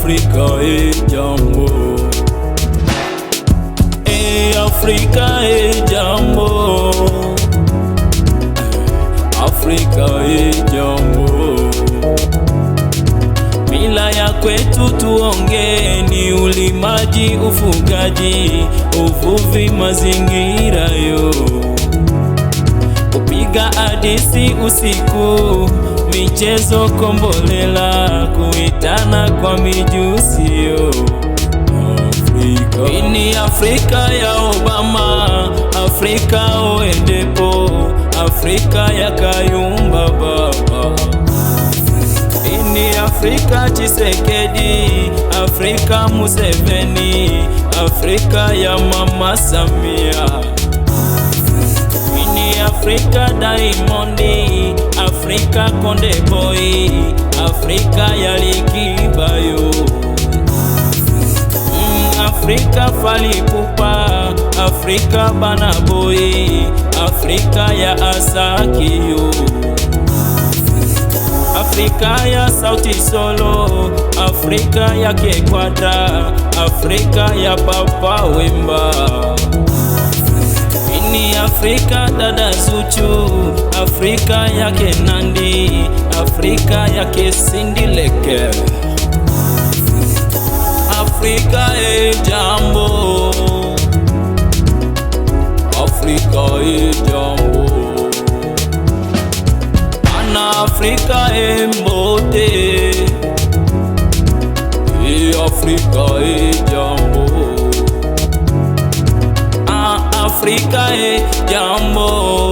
Afrika jambo. Afrika jambo. Afrika jambo. Mila ya kwetu tuonge ni ulimaji, ufugaji, uvuvi, mazingira yo. Kupiga hadisi usiku, michezo kombolela, kuitana kwa mijusi yo. Afrika ini Afrika ya Obama, Afrika oendepo, Afrika ya Kayumba baba. Ini Afrika Tshisekedi, Afrika Museveni, Afrika ya Mama Samia. Ini Afrika Diamondi, Afrika Konde Boy, Afrika ya Likibayo. Afrika Fally Ipupa, Afrika Burna Boy, Afrika ya Asakio. Afrika ya Sauti Sol, Afrika ya Kekwadra, Afrika ya Papa Wemba. Ini Afrika Dada Zuchu, Afrika ya Kenandi, Afrika ya Cindy Leke. Afrika jambo. Afrika jambo. Afrika mbote. Afrika jambo. Afrika jambo.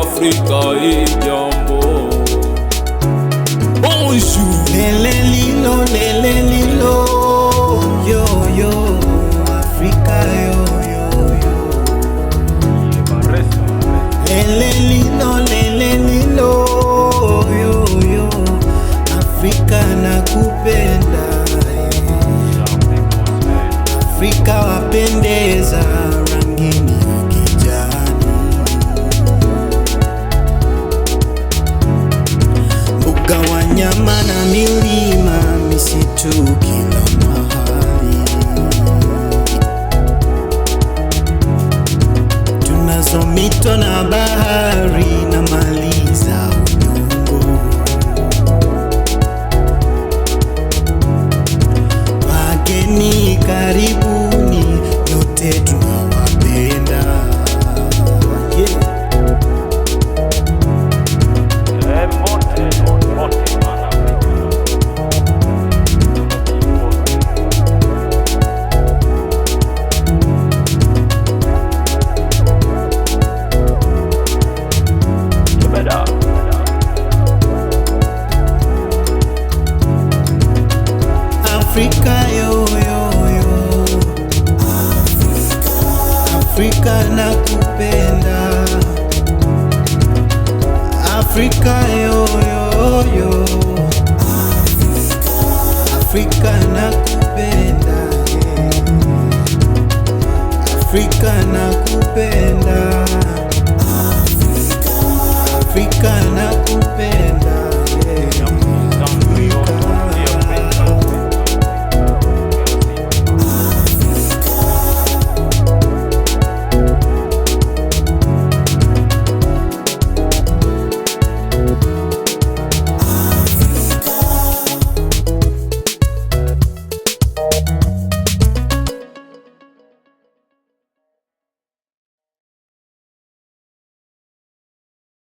Afrika jambo. Bonjour. Lele lilo, yo yo, Afrika yo yo yo. Lele lilo, yo yo, Afrika nakupenda. Afrika wapendeza, rangini ya kijani. Mbuga wanyama na milima, misitu kila mahali. Tunazo mito na bahari na mali za udongo. Wageni karibuni, nyote tunawapenda. Afrika yo yo yo, Afrika nakupenda. Afrika yo yo yo, Afrika nakupenda. Afrika nakupenda. Afrika nakupenda.